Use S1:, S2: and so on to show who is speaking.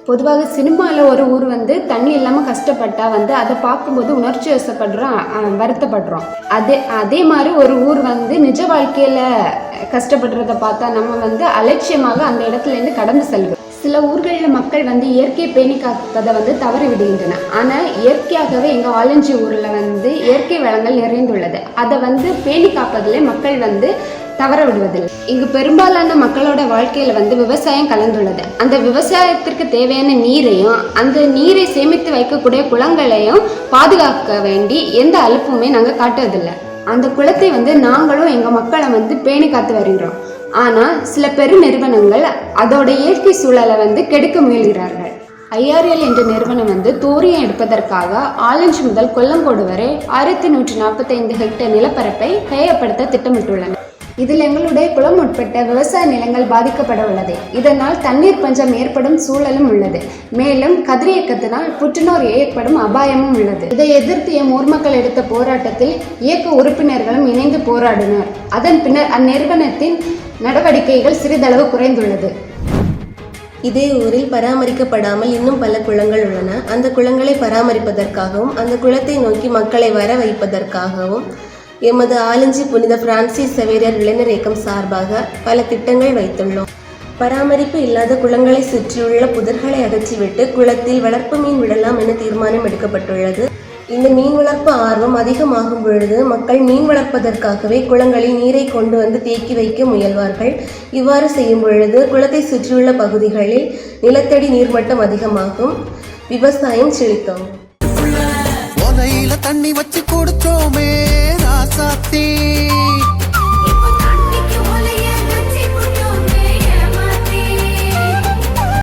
S1: பொதுவாக சினிமாவில் ஒரு ஊர் வந்து தண்ணி இல்லாமல் கஷ்டப்பட்டா வந்து அதை பார்க்கும்போது உணர்ச்சி வசப்படுறோம், வருத்தப்படுறோம். அதே மாதிரி ஒரு ஊர் வந்து நிஜ வாழ்க்கையில் கஷ்டப்படுறத பார்த்தா நம்ம வந்து அலட்சியமாக அந்த இடத்துலேருந்து கடந்து செல்வோம். சில ஊர்களில் மக்கள் வந்து இயற்கையை பேணி காப்பதை வந்து தவறி விடுகின்றன. ஆனால் இயற்கையாகவே எங்கள் ஆலஞ்சி ஊரில் வந்து இயற்கை வளங்கள் நிறைந்துள்ளது. அதை வந்து பேணி காப்பதில் மக்கள் வந்து தவற விடுவதில்லை. இங்கு பெரும்பாலான மக்களோட வாழ்க்கையில் வந்து விவசாயம் கலந்துள்ளது. அந்த விவசாயத்திற்கு தேவையான நீரையும் அந்த நீரை சேமித்து வைக்கக்கூடிய குளங்களையும் பாதுகாக்க வேண்டி எந்த அலுப்புமே நாங்கள் காட்டுவதில்லை. அந்த குளத்தை வந்து நாங்களும் எங்கள் மக்களை வந்து பேணி காத்து வருகிறோம். ஆனால் சில பெரு நிறுவனங்கள் அதோட இயற்கை சூழலை வந்து கெடுக்க முயல்கிறார்கள். IRL என்ற நிறுவனம் வந்து தோரியம் எடுப்பதற்காக ஆலஞ்சி முதல் கொல்லங்கோடு வரை 1145 ஹெக்டேர் நிலப்பரப்பை கையப்படுத்த திட்டமிட்டுள்ளனர். இதில் எங்களுடைய குளம் உட்பட்ட விவசாய நிலங்கள் பாதிக்கப்பட உள்ளது. இதனால் தண்ணீர் பஞ்சம் ஏற்படும் சூழலும் உள்ளது. மேலும் கதிரியக்கத்தினால் புற்றுநோய் ஏற்படும் அபாயமும் உள்ளது. இதை எதிர்த்து எம் ஊர் மக்கள் எடுத்த போராட்டத்தில் இயக்க உறுப்பினர்களும் இணைந்து போராடினர். அதன் பின்னர் அந்நிறுவனத்தின் நடவடிக்கைகள் சிறிதளவு குறைந்துள்ளது.
S2: இதே ஊரில் பராமரிக்கப்படாமல் இன்னும் பல குளங்கள் உள்ளன. அந்த குளங்களை பராமரிப்பதற்காகவும் அந்த குளத்தை நோக்கி மக்களை வர வைப்பதற்காகவும் எமது ஆலஞ்சி புனித பிரான்சிஸ் சவேரியார் இளைஞர் இயக்கம் சார்பாக பல திட்டங்கள் வைத்துள்ளோம். பராமரிப்பு இல்லாத குளங்களை சுற்றியுள்ள புதர்களை அகற்றிவிட்டு குளத்தில் வளர்ப்பு மீன் விடலாம் என தீர்மானம் எடுக்கப்பட்டுள்ளது. இந்த மீன் வளர்ப்பு ஆர்வம் அதிகமாகும் பொழுது மக்கள் மீன் வளர்ப்பதற்காகவே குளங்களில் நீரை கொண்டு வந்து தேக்கி வைக்க முயல்வார்கள். இவ்வாறு செய்யும் பொழுது குளத்தை சுற்றியுள்ள பகுதிகளில் நிலத்தடி நீர்மட்டம் அதிகமாகும், விவசாயம் செழிக்கும்.
S3: தண்ணி வச்சு கொடுத்தோமே ராசாத்தி